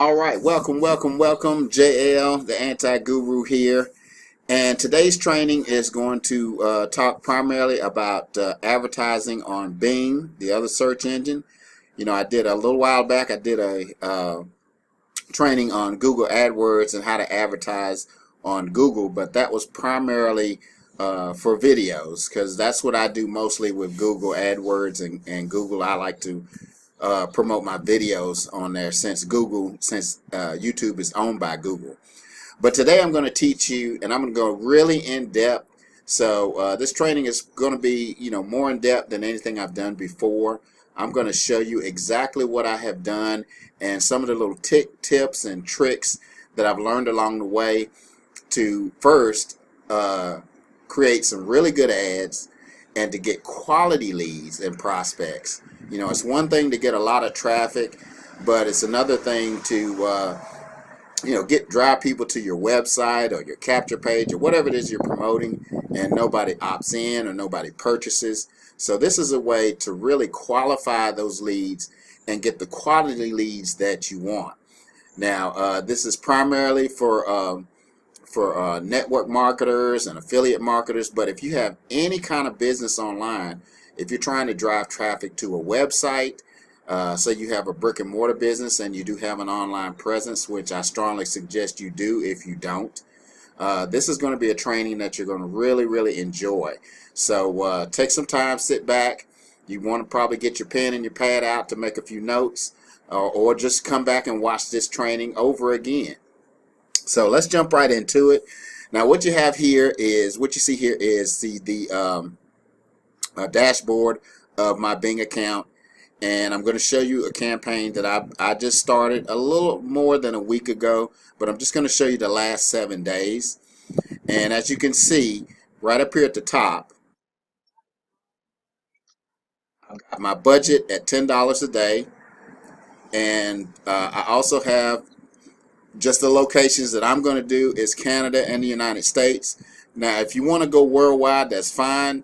All right, welcome. JL, the anti-guru here. And today's training is going to talk primarily about advertising on Bing, the other search engine. I did a little while back, I did a training on Google AdWords and how to advertise on Google, but that was primarily for videos because that's what I do mostly with Google AdWords and Google. I like to promote my videos on there since YouTube is owned by Google. But today I'm going to teach you, and I'm going to go really in depth. So this training is going to be, more in depth than anything I've done before. I'm going to show you exactly what I have done and some of the little tips and tricks that I've learned along the way to first create some really good ads and to get quality leads and prospects. It's one thing to get a lot of traffic, but it's another thing to drive people to your website or your capture page or whatever it is you're promoting, and nobody opts in or nobody purchases. So this is a way to really qualify those leads and get the quality leads that you want. Now, this is primarily for network marketers and affiliate marketers, but if you have any kind of business online, if you're trying to drive traffic to a website, so you have a brick and mortar business and you do have an online presence, which I strongly suggest you do if you don't. This is going to be a training that you're going to really enjoy. So take some time, sit back. You want to probably get your pen and your pad out to make a few notes, or just come back and watch this training over again. So let's jump right into it. Now what you see here is the dashboard of my Bing account, and I'm going to show you a campaign that I just started a little more than a week ago, but I'm just going to show you the last 7 days. And as you can see right up here at the top, I've got my budget at $10 a day, and I also have just the locations that I'm going to do is Canada and the United States. Now if you want to go worldwide, that's fine,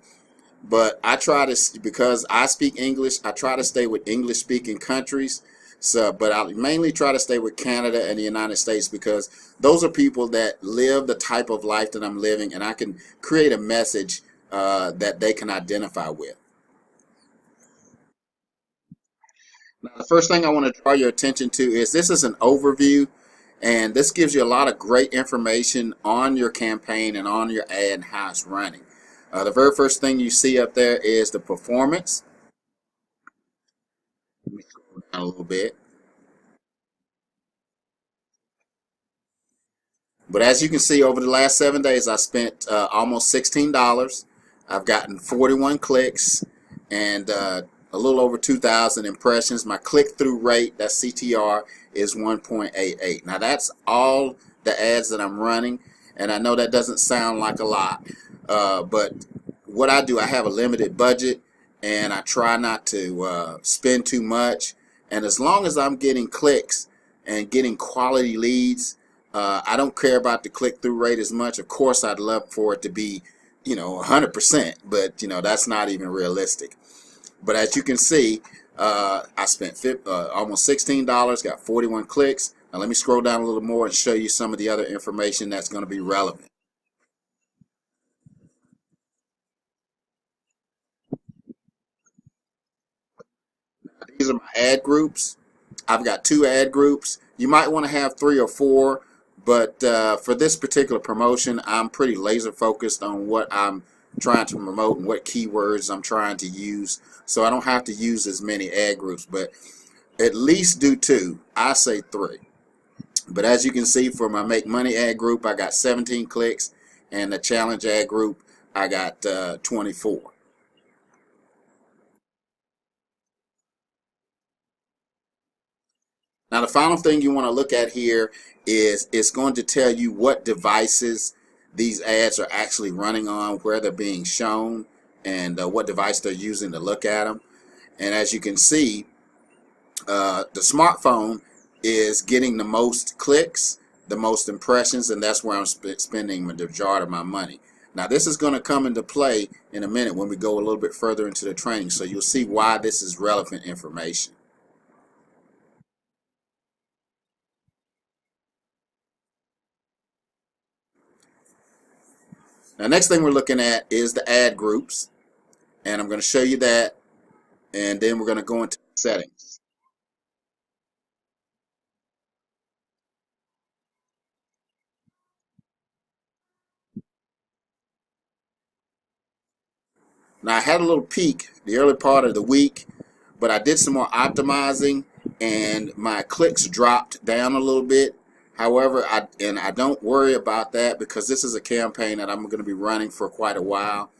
but I try to, because I speak English, I try to stay with English speaking countries. So, but I mainly try to stay with Canada and the United States because those are people that live the type of life that I'm living, and I can create a message that they can identify with. Now, the first thing I want to draw your attention to is this is an overview, and this gives you a lot of great information on your campaign and on your ad and how it's running. The very first thing you see up there is the performance. Let me scroll down a little bit. But as you can see, over the last 7 days, I spent almost $16. I've gotten 41 clicks and a little over 2,000 impressions. My click-through rate, that's CTR, is 1.88. Now that's all the ads that I'm running, and I know that doesn't sound like a lot, but what I do, I have a limited budget, and I try not to spend too much. And as long as I'm getting clicks and getting quality leads, I don't care about the click-through rate as much. Of course, I'd love for it to be, 100%, but that's not even realistic. But as you can see, I spent almost $16, got 41 clicks. Now let me scroll down a little more and show you some of the other information that's going to be relevant. These are my ad groups. I've got 2 ad groups. You might want to have 3 or 4, but for this particular promotion, I'm pretty laser focused on what I'm trying to promote and what keywords I'm trying to use, so I don't have to use as many ad groups, but at least do 2. I say 3. But as you can see, for my Make Money ad group, I got 17 clicks, and the Challenge ad group, I got 24. Now the final thing you want to look at here is it's going to tell you what devices these ads are actually running on, where they're being shown, and what device they're using to look at them. And as you can see, the smartphone is getting the most clicks, the most impressions, and that's where I'm spending the majority of my money. Now this is going to come into play in a minute when we go a little bit further into the training, so you'll see why this is relevant information. Now, next thing we're looking at is the ad groups, and I'm going to show you that, and then we're going to go into settings. Now, I had a little peak the early part of the week, but I did some more optimizing, and my clicks dropped down a little bit. However, I don't worry about that because this is a campaign that I'm going to be running for quite a while.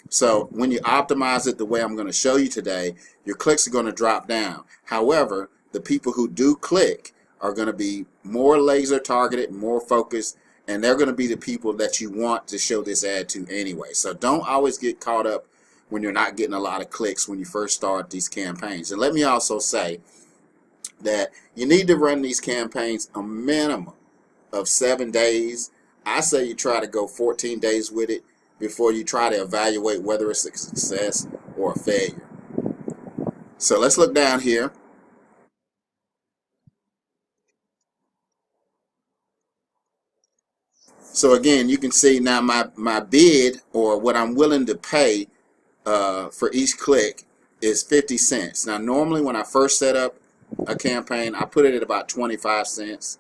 So when you optimize it the way I'm going to show you today, your clicks are going to drop down. However, the people who do click are going to be more laser targeted, more focused, and they're going to be the people that you want to show this ad to anyway. So don't always get caught up when you're not getting a lot of clicks when you first start these campaigns. And let me also say that you need to run these campaigns a minimum of 7 days. I say you try to go 14 days with it before you try to evaluate whether it's a success or a failure. So let's look down here. So again, you can see now my bid, or what I'm willing to pay for each click, is 50 cents. Now normally when I first set up a campaign, I put it at about 25 cents.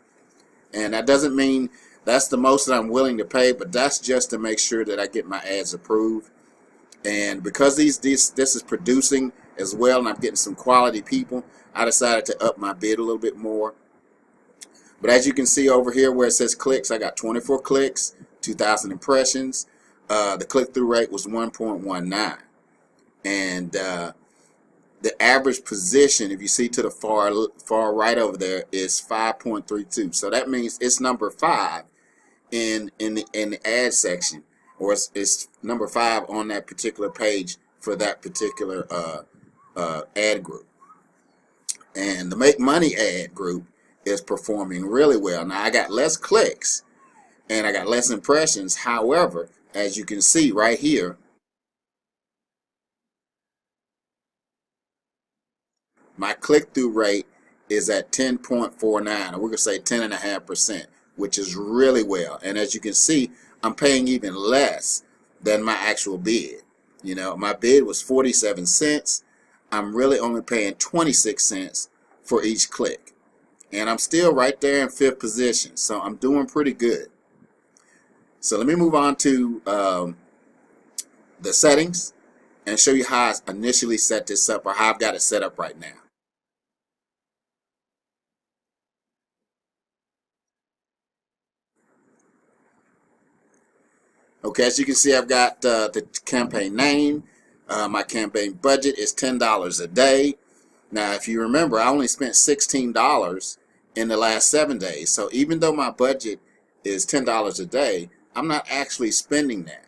And that doesn't mean that's the most that I'm willing to pay, but that's just to make sure that I get my ads approved. And because this is producing as well, and I'm getting some quality people, I decided to up my bid a little bit more. But as you can see over here where it says clicks, I got 24 clicks, 2,000 impressions. The click-through rate was 1.19. And the average position, if you see to the far right over there, is 5.32. So that means it's number 5 in the ad section, or it's number 5 on that particular page for that particular ad group. And the Make Money ad group is performing really well. Now I got less clicks and I got less impressions. However, as you can see right here, my click-through rate is at 10.49, or we're going to say 10.5%, which is really well. And as you can see, I'm paying even less than my actual bid. You know, my bid was 47 cents. I'm really only paying 26 cents for each click. And I'm still right there in 5th position, so I'm doing pretty good. So let me move on to the settings and show you how I initially set this up, or how I've got it set up right now. Okay, as you can see, I've got the campaign name. My campaign budget is $10 a day. Now, if you remember, I only spent $16 in the last 7 days. So even though my budget is $10 a day, I'm not actually spending that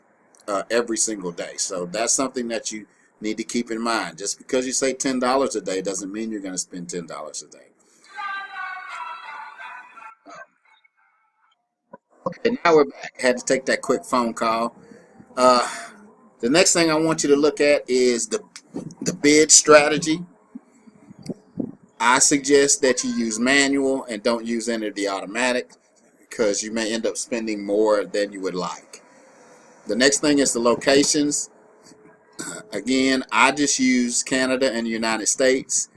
every single day. So that's something that you need to keep in mind. Just because you say $10 a day doesn't mean you're going to spend $10 a day. Okay, now we're back. I had to take that quick phone call. The next thing I want you to look at is the bid strategy. I suggest that you use manual and don't use any of the automatic, because you may end up spending more than you would like. The next thing is the locations. Again, I just use Canada and the United States.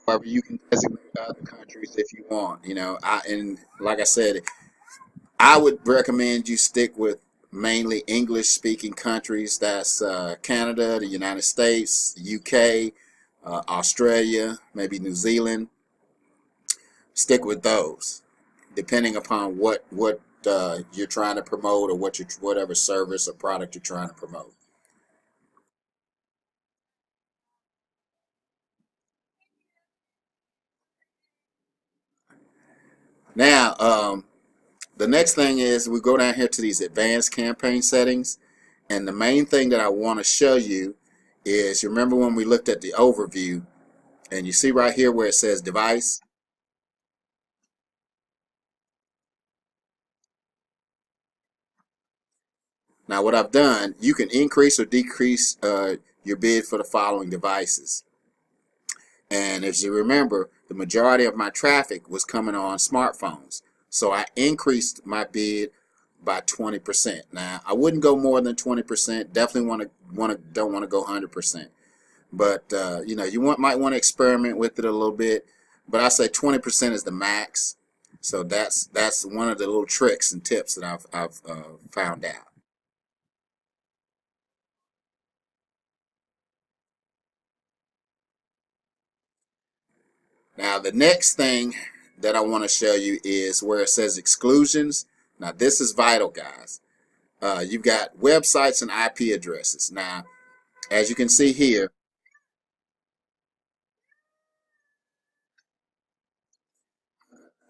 However, you can designate other countries if you want. You know, and like I said, I would recommend you stick with mainly English-speaking countries. That's Canada, the United States, UK, Australia, maybe New Zealand. Stick with those, depending upon what you're trying to promote, or whatever service or product you're trying to promote. Now, the next thing is we go down here to these advanced campaign settings, and the main thing that I want to show you is, you remember when we looked at the overview, and you see right here where it says device. Now what I've done, you can increase or decrease your bid for the following devices. And as you remember, the majority of my traffic was coming on smartphones. So I increased my bid by 20%. Now, I wouldn't go more than 20%. Definitely don't want to go 100%. But you know, might want to experiment with it a little bit. But I say 20% is the max. So that's one of the little tricks and tips that I've found out. Now, the next thing that I want to show you is where it says exclusions. Now, this is vital, guys. You've got websites and IP addresses. Now, as you can see here,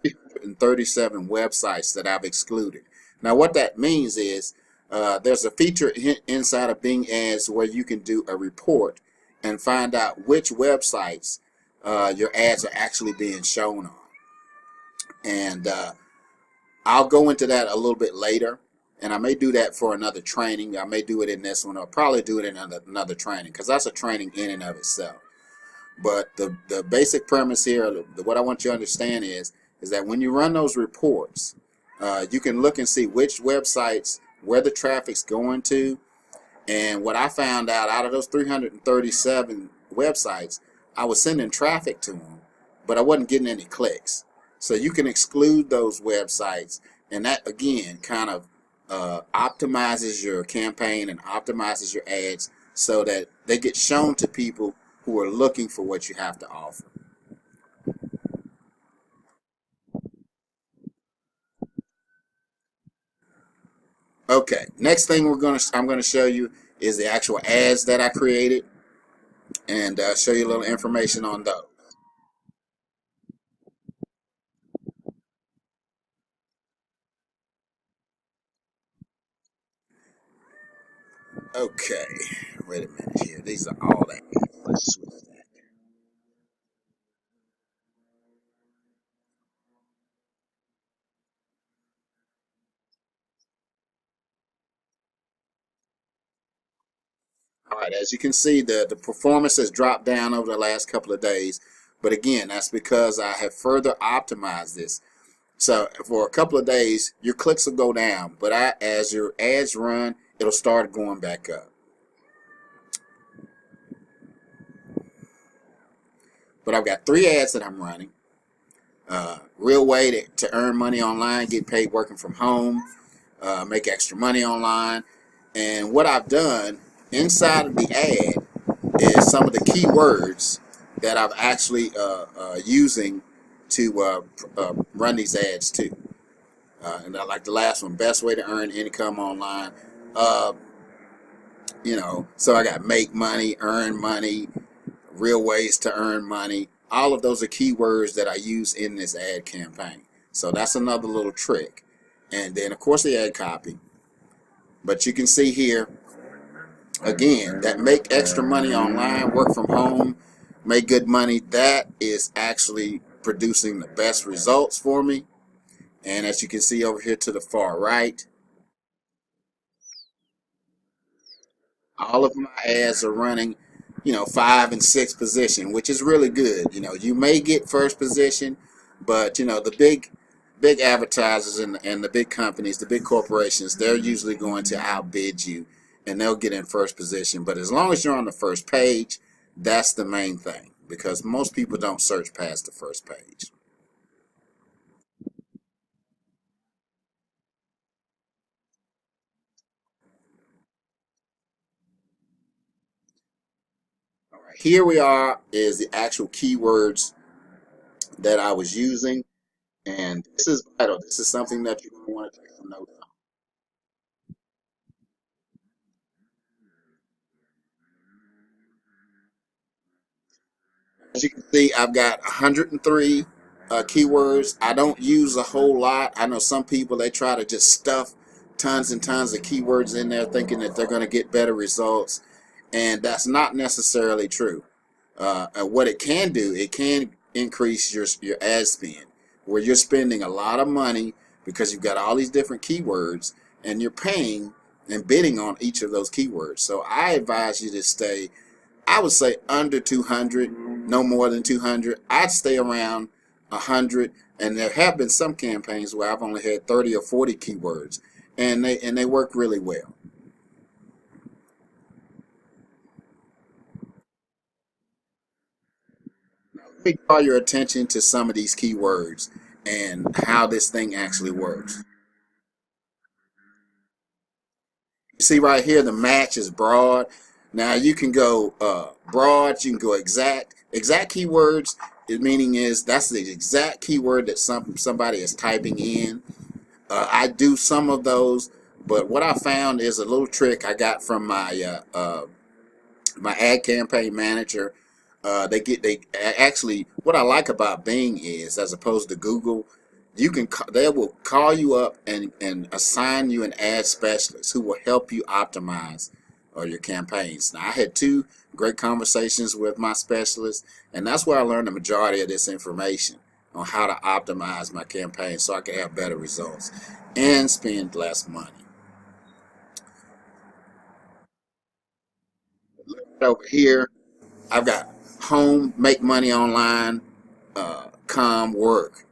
337 websites that I've excluded. Now, what that means is there's a feature inside of Bing Ads where you can do a report and find out which websites your ads are actually being shown on. And I'll go into that a little bit later, and I may do that for another training. I may do it in this one. I'll probably do it in another training because that's a training in and of itself. But the basic premise here, what I want you to understand is that when you run those reports, you can look and see which websites, where the traffic's going to. And what I found out of those 337 websites, I was sending traffic to them, but I wasn't getting any clicks. So you can exclude those websites, and that again kind of optimizes your campaign and optimizes your ads so that they get shown to people who are looking for what you have to offer. Okay, next thing I'm gonna show you is the actual ads that I created, and show you a little information on those. Okay, wait a minute here. These are all that. Let's switch that. All right, as you can see, the performance has dropped down over the last couple of days. But again, that's because I have further optimized this. So for a couple of days, your clicks will go down, but as your ads run, it'll start going back up. But I've got 3 ads that I'm running. Real way to earn money online, get paid working from home, make extra money online. And what I've done inside of the ad is some of the keywords that I'm actually using to run these ads too. And I like the last one, best way to earn income online. You know, so I got make money, earn money, real ways to earn money. All of those are keywords that I use in this ad campaign. So that's another little trick. And then of course the ad copy. But you can see here, again, that make extra money online, work from home, make good money, that is actually producing the best results for me. And as you can see over here to the far right, all of my ads are running, you know, 5 and 6 position, which is really good. You know, you may get first position, but you know, the big advertisers and the big companies, the big corporations, they're usually going to outbid you and they'll get in first position. But as long as you're on the first page, that's the main thing, because most people don't search past the first page. All right, here we are is the actual keywords that I was using, and this is vital. This is something that you're going to want to take some notes on. As you can see, I've got 103 keywords. I don't use a whole lot. I know some people, they try to just stuff tons and tons of keywords in there thinking that they're going to get better results, and that's not necessarily true. And what it can do, it can increase your ad spend, where you're spending a lot of money because you've got all these different keywords and you're paying and bidding on each of those keywords. So I advise you to stay, I would say, under 200, no more than 200. I'd stay around 100, and there have been some campaigns where I've only had 30 or 40 keywords, and they work really well. Let me draw your attention to some of these keywords and how this thing actually works. You see right here, the match is broad. Now you can go broad, you can go exact. Exact keywords, the meaning is that's the exact keyword that somebody is typing in. I do some of those, but what I found is a little trick I got from my ad campaign manager. They actually, what I like about Bing is, as opposed to Google, they will call you up and assign you an ad specialist who will help you optimize your campaigns. Now I had two great conversations with my specialist, and that's where I learned the majority of this information on how to optimize my campaign so I can have better results and spend less money. Over here, I've got home, make money online, work,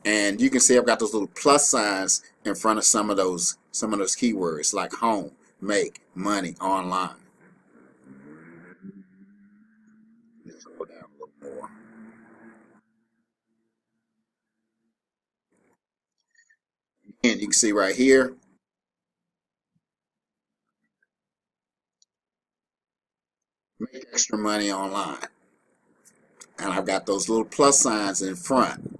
and you can see I've got those little plus signs in front of some of those keywords like home, make, money, online. Let's go down a little more. And you can see right here, make extra money online, and I've got those little plus signs in front.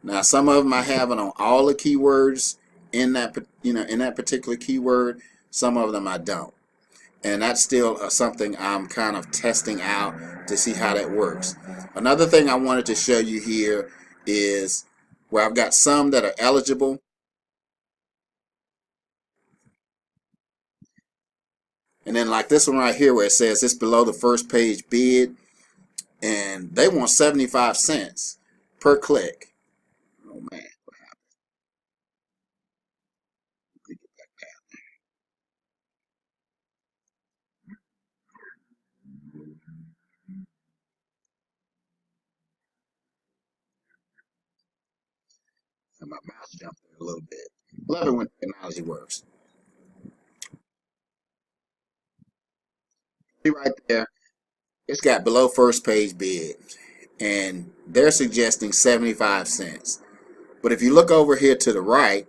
Now, some of them I have it on all the keywords in that particular keyword. Some of them I don't. And that's still something I'm kind of testing out to see how that works. Another thing I wanted to show you here is where I've got some that are eligible, and then like this one right here where it says it's below the first page bid, and they want 75 cents per click. Oh man, and my mouse jumped there a little bit. Love it when technology works. See right there, it's got below first page bid, and they're suggesting 75 cents. But if you look over here to the right,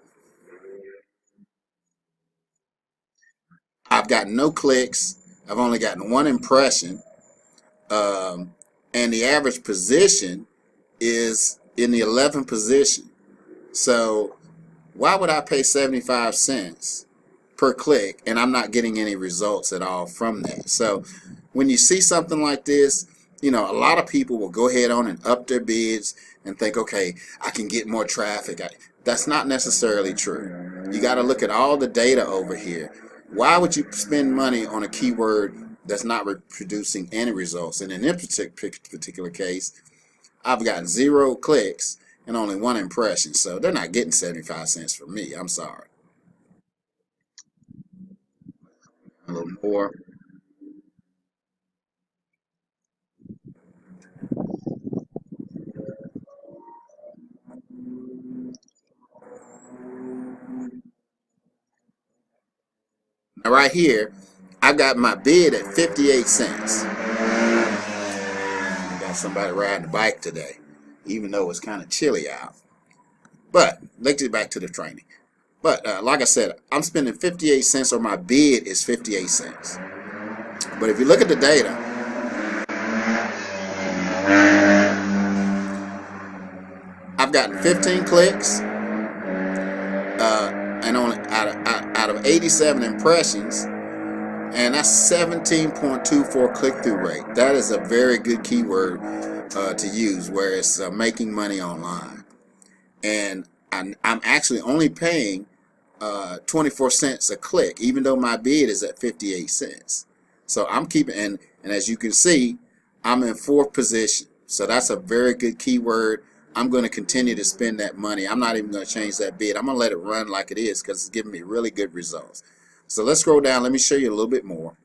I've got no clicks. I've only gotten one impression, um, and the average position is in the 11th position. So why would I pay 75 cents per click and I'm not getting any results at all from that? So when you see something like this, a lot of people will go ahead on and up their bids and think, okay, I can get more traffic. That's not necessarily true. You got to look at all the data over here. Why would you spend money on a keyword that's not producing any results? And in this particular case, I've gotten zero clicks and only one impression. So they're not getting 75 cents from me. I'm sorry. A little more. Now, right here, I got my bid at 58 cents. I got somebody riding a bike today, even though it's kind of chilly out. But let's get back to the training. But like I said, I'm spending 58 cents, or my bid is 58 cents. But if you look at the data, I've gotten 15 clicks, and only out of 87 impressions, and that's 17.24 click-through rate. That is a very good keyword to use, where it's making money online. And I'm actually only paying 24 cents a click, even though my bid is at 58 cents. So I'm keeping, and as you can see, I'm in fourth position. So that's a very good keyword. I'm going to continue to spend that money. I'm not even going to change that bid. I'm going to let it run like it is because it's giving me really good results. So let's scroll down. Let me show you a little bit more.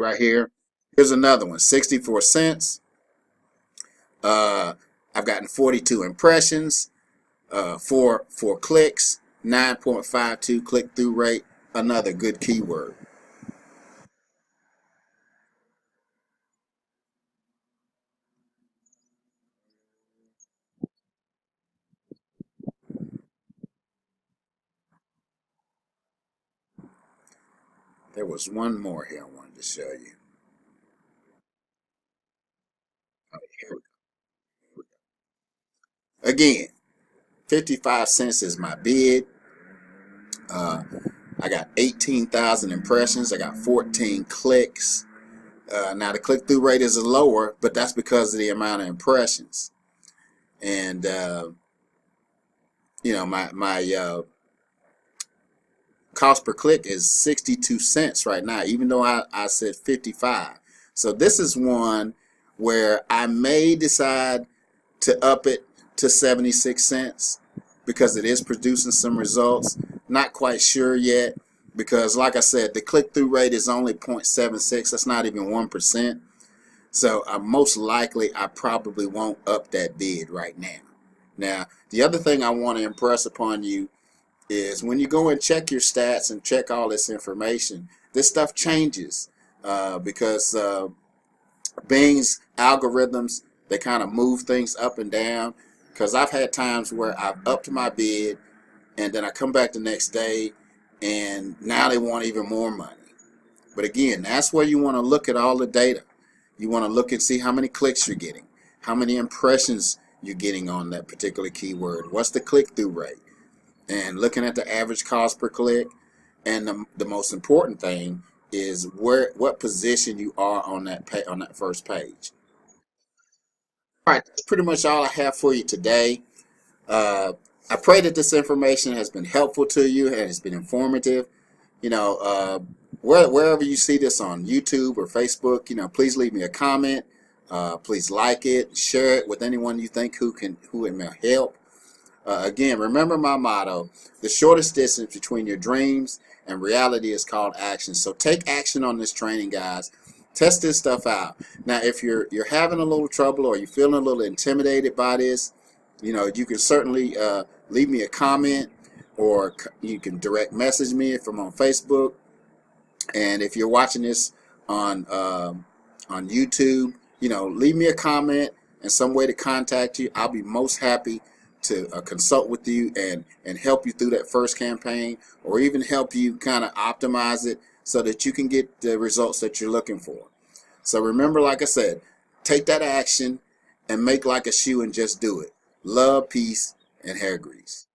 right here. Here's another one, 64 cents. I've gotten 42 impressions, four clicks, 9.52 click-through rate. Another good keyword. There was one more here I wanted to show you. Oh, here we go. Again, 55 cents is my bid. I got 18,000 impressions. I got 14 clicks. Now the click-through rate is lower, but that's because of the amount of impressions. And you know, my cost per click is 62 cents right now, even though I said 55. So this is one where I may decide to up it to 76 cents because it is producing some results. Not quite sure yet because, like I said, the click-through rate is only 0.76. That's not even 1%. So most likely I probably won't up that bid right now. Now, the other thing I want to impress upon you is when you go and check your stats and check all this information, this stuff changes because Bing's algorithms, they kind of move things up and down. Because I've had times where I've upped my bid and then I come back the next day and now they want even more money. But again, that's where you want to look at all the data. You want to look and see how many clicks you're getting, how many impressions you're getting on that particular keyword, what's the click-through rate, and looking at the average cost per click. And the most important thing is what position you are on that first page. All right, that's pretty much all I have for you today. Uh, I pray that this information has been helpful to you and has been informative. You know, wherever you see this on YouTube or Facebook, you know, please leave me a comment. Please like it, share it with anyone you think who it may help. Again, remember my motto: the shortest distance between your dreams and reality is called action. So take action on this training, guys. Test this stuff out. Now, if you're having a little trouble or you're feeling a little intimidated by this, you know, you can certainly leave me a comment, or you can direct message me if I'm on Facebook. And if you're watching this on YouTube, you know, leave me a comment and some way to contact you. I'll be most happy to consult with you and help you through that first campaign, or even help you kind of optimize it so that you can get the results that you're looking for. So remember, like I said, take that action and make like a shoe and just do it. Love, peace, and hair grease.